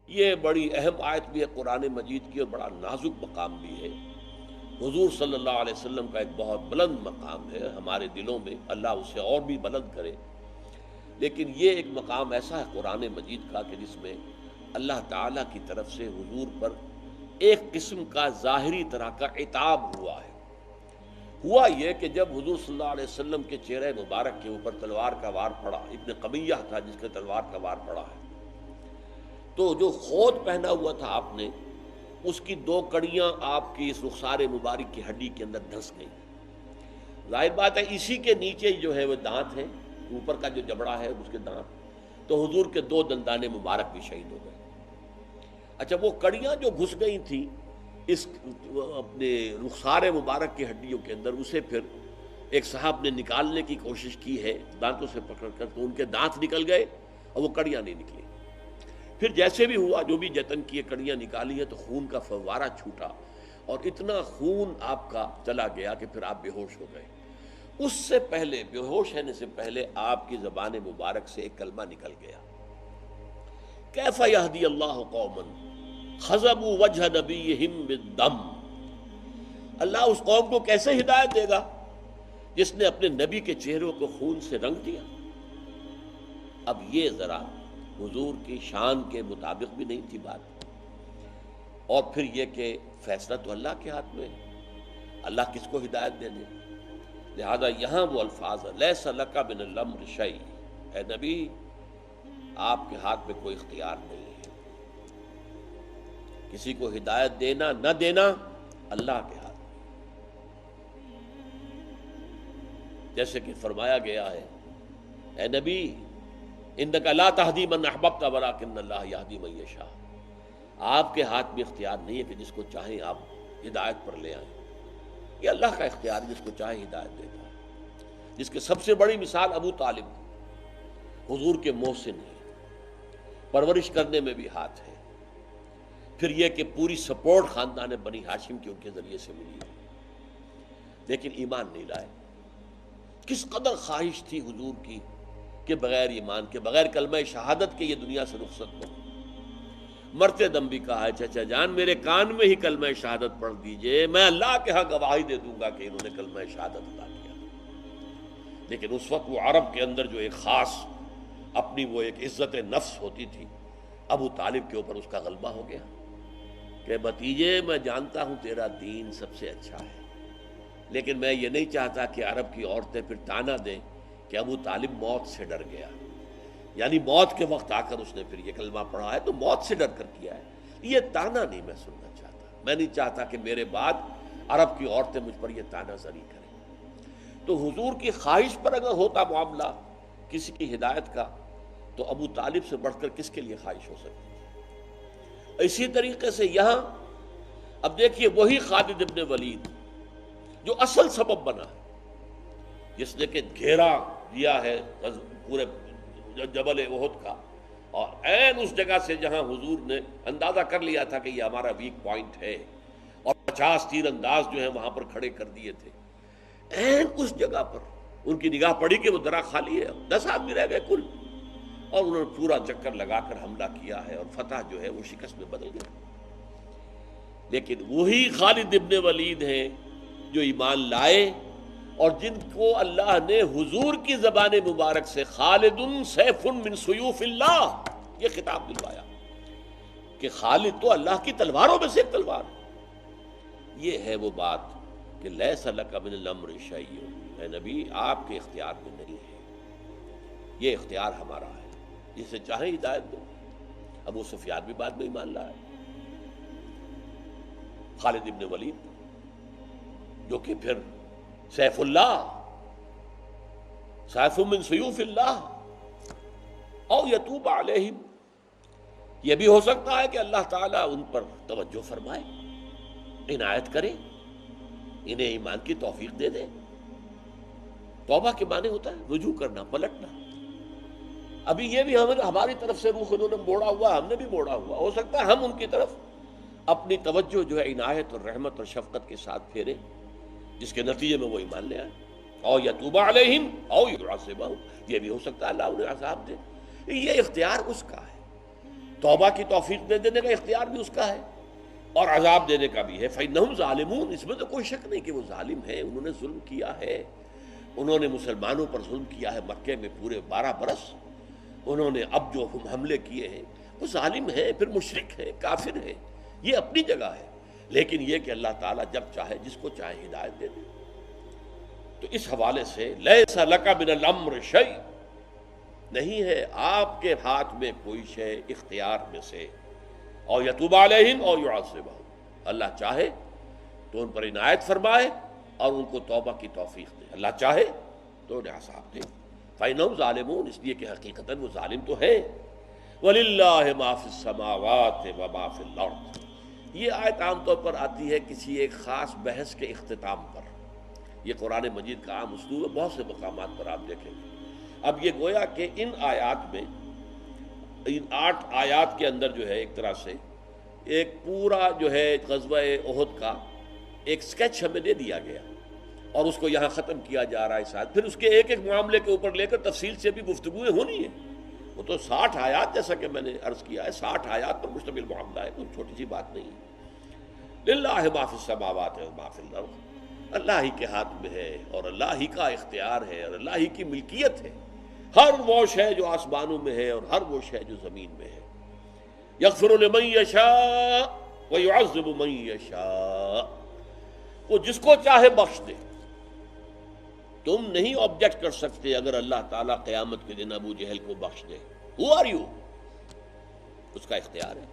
یہ بڑی اہم آیت بھی ہے قرآن مجید کی اور بڑا نازک مقام بھی ہے۔ حضور صلی اللہ علیہ وسلم کا ایک بہت بلند مقام ہے ہمارے دلوں میں، اللہ اسے اور بھی بلند کرے، لیکن یہ ایک مقام ایسا ہے قرآن مجید کا کہ جس میں اللہ تعالیٰ کی طرف سے حضور پر ایک قسم کا ظاہری طرح کا عتاب ہوا ہے۔ ہوا یہ کہ جب حضور صلی اللہ علیہ وسلم کے چہرے مبارک کے اوپر تلوار کا وار پڑا، ابن قمیہ تھا جس کے تلوار کا وار پڑا ہے، تو جو خود پہنا ہوا تھا آپ نے، اس کی دو کڑیاں آپ کی اس رخسار مبارک کی ہڈی کے اندر دھنس گئیں۔ ظاہر بات ہے اسی کے نیچے جو ہے وہ دانت ہیں، اوپر کا جو جبڑا ہے اس کے دانت، تو حضور کے دو دندان مبارک بھی شہید ہو گئے۔ اچھا، وہ کڑیاں جو گھس گئی تھیں اس اپنے رخسار مبارک کی ہڈیوں کے اندر، اسے پھر ایک صاحب نے نکالنے کی کوشش کی ہے دانتوں سے پکڑ کر، تو ان کے دانت نکل گئے اور وہ کڑیاں نہیں نکلی۔ پھر جیسے بھی ہوا، جو بھی جتن کیے، کڑیاں نکالی ہیں تو خون کا فوارہ چھوٹا اور اتنا خون آپ کا چلا گیا کہ پھر آپ بے ہوش ہو گئے۔ اس سے پہلے، بے ہوش ہونے سے پہلے، آپ کی زبان مبارک سے ایک کلمہ نکل گیا، کیف یہدی اللہ قوما خضبوا وجہ نبیہم بالدم۔ اللہ اس قوم کو کیسے ہدایت دے گا جس نے اپنے نبی کے چہروں کو خون سے رنگ دیا؟ اب یہ ذرا حضور کی شان کے مطابق بھی نہیں تھی بات، اور پھر یہ کہ فیصلہ تو اللہ کے ہاتھ میں ہے، اللہ کس کو ہدایت دے دے۔ لہذا یہاں وہ الفاظ لیس لک من الامر شیء، اے نبی آپ کے ہاتھ میں کوئی اختیار نہیں ہے، کسی کو ہدایت دینا نہ دینا اللہ کے ہاتھ میں۔ جیسے کہ فرمایا گیا ہے، اے نبی انک لا تہدی من احببت ولکن اللہ یہدی من یشاء، آپ کے ہاتھ میں اختیار نہیں ہے کہ جس کو چاہیں آپ ہدایت پر لے آئیں، یہ اللہ کا اختیار ہے، جس کو چاہے ہدایت دیتا ہے۔ جس کے سب سے بڑی مثال ابو طالب، حضور کے محسن ہیں، پرورش کرنے میں بھی ہاتھ ہے، پھر یہ کہ پوری سپورٹ خاندان بنی ہاشم کی ان کے ذریعے سے ملی، لیکن ایمان نہیں لائے۔ کس قدر خواہش تھی حضور کی کہ بغیر ایمان کے، بغیر کلمہ شہادت کے یہ دنیا سے رخصت ہو۔ مرتے دم بھی کہا ہے، چچا جان میرے کان میں ہی کلمہ شہادت پڑھ دیجئے، میں اللہ کے ہاں گواہی دے دوں گا کہ انہوں نے کلمہ شہادت ادا کیا۔ لیکن اس وقت وہ عرب کے اندر جو ایک خاص اپنی وہ ایک عزت نفس ہوتی تھی، ابو طالب کے اوپر اس کا غلبہ ہو گیا کہ بھتیجے میں جانتا ہوں تیرا دین سب سے اچھا ہے، لیکن میں یہ نہیں چاہتا کہ عرب کی عورتیں پھر تانا دیں کہ ابو طالب موت سے ڈر گیا، یعنی موت کے وقت آ کر اس نے پھر یہ کلمہ پڑھا ہے تو موت سے ڈر کر کیا ہے۔ یہ تانا نہیں میں سننا چاہتا، میں نہیں چاہتا کہ میرے بعد عرب کی عورتیں مجھ پر یہ تانا زری کریں۔ تو حضور کی خواہش پر اگر ہوتا معاملہ کسی کی ہدایت کا، تو ابو طالب سے بڑھ کر کس کے لیے خواہش ہو سکتی ہے؟ اسی طریقے سے یہاں اب دیکھیے وہی خالد ابن ولید جو اصل سبب بنا ہے، جس نے کہ گھیرا دیا ہے پورے جبل احد کا، اور عین اس جگہ سے جہاں حضور نے اندازہ کر لیا تھا کہ یہ ہمارا ویک پوائنٹ ہے، اور 50 تیر انداز جو ہیں وہاں پر کھڑے کر دیے تھے، عین اس جگہ پر ان کی نگاہ پڑی کہ وہ درا خالی ہے، 10 آدمی رہ گئے کل، اور انہوں نے پورا چکر لگا کر حملہ کیا ہے، اور فتح جو ہے وہ شکست میں بدل گئی۔ لیکن وہی خالد ابن ولید ہیں جو ایمان لائے، اور جن کو اللہ نے حضور کی زبان مبارک سے خالد سیف من سیوف اللہ یہ خطاب دلوایا کہ خالد تو اللہ کی تلواروں میں سے ایک تلوار ہے۔ یہ ہے وہ بات کہ لیس لک من الامر شیء، اے نبی آپ کے اختیار میں نہیں ہے، یہ اختیار ہمارا ہے، جسے چاہے ہدایت دو۔ ابو سفیان بھی بعد میں ایمان لایا، خالد ابن ولید جو کہ پھر سیف اللہ، سیف من سیوف اللہ، او یتوب علیہم، یہ بھی ہو سکتا ہے کہ اللہ تعالیٰ ان پر توجہ فرمائے، عنایت کرے، انہیں ایمان کی توفیق دے دے۔ توبہ کے معنی ہوتا ہے رجوع کرنا، پلٹنا۔ ابھی یہ بھی ہماری طرف سے روح انہوں نے موڑا ہوا، ہم نے بھی موڑا ہوا، ہو سکتا ہے ہم ان کی طرف اپنی توجہ جو ہے عنایت اور رحمت اور شفقت کے ساتھ پھیرے، جس کے نتیجے میں وہ ایمان لے آئے۔ او یتوب علیہم او یعذبہم، یہ بھی ہو سکتا ہے اللہ انہیں عذاب دے، یہ اختیار اس کا ہے۔ توبہ کی توفیق دے دینے کا اختیار بھی اس کا ہے اور عذاب دینے کا بھی ہے۔ فَإِنَّهُمْ ظَالِمُونَ، اس میں تو کوئی شک نہیں کہ وہ ظالم ہیں، انہوں نے ظلم کیا ہے، انہوں نے مسلمانوں پر ظلم کیا ہے مکے میں پورے 12 برس، انہوں نے اب جو حملے کیے ہیں وہ ظالم ہیں، پھر مشرک ہیں، کافر ہیں، یہ اپنی جگہ ہے، لیکن یہ کہ اللہ تعالیٰ جب چاہے جس کو چاہے ہدایت دے دے۔ تو اس حوالے سے لیس لک من الامر شیء، نہیں ہے آپ کے ہاتھ میں کوئی شے اختیار میں سے، اور یتوب علیہم اور یعذبہم، اللہ چاہے تو ان پر عنایت فرمائے اور ان کو توبہ کی توفیق دے، اللہ چاہے تو انہیں عذاب دے۔ فَإِنَّهُمْ ظَالِمُونَ، اس لیے کہ حقیقتاً وہ ظالم تو ہے۔ وَلِلَّهِ مَا فِي السَّمَاوَاتِ وَمَا فِي الْأَرْضِ، یہ آیت عام طور پر آتی ہے کسی ایک خاص بحث کے اختتام پر، یہ قرآن مجید کا عام اسلوب ہے، بہت سے مقامات پر آپ دیکھیں گے۔ اب یہ گویا کہ ان آیات میں، ان 8 آیات کے اندر جو ہے ایک طرح سے ایک پورا جو ہے غزوہ احد کا ایک سکیچ ہمیں دے دیا گیا، اور اس کو یہاں ختم کیا جا رہا ہے ساتھ، پھر اس کے ایک ایک معاملے کے اوپر لے کر تفصیل سے بھی گفتگویں ہونی ہے۔ وہ تو 60 آیات، جیسا کہ میں نے عرض کیا ہے، 60 آیات پر مشتمل معاملہ ہے، کوئی چھوٹی سی بات نہیں ہے۔ للہ ما فی السماوات وما فی الارض، اللہ ہی کے ہاتھ میں ہے اور اللہ ہی کا اختیار ہے اور اللہ ہی کی ملکیت ہے، ہر وہ شے جو آسمانوں میں ہے اور ہر وہ شے جو زمین میں ہے۔ یغفر لمن یشاء ویعذب من یشاء، وہ جس کو چاہے بخش دے۔ تم نہیں آبجیکٹ کر سکتے اگر اللہ تعالیٰ قیامت کے دن ابو جہل کو بخش دے، ہو آر یو، اس کا اختیار ہے۔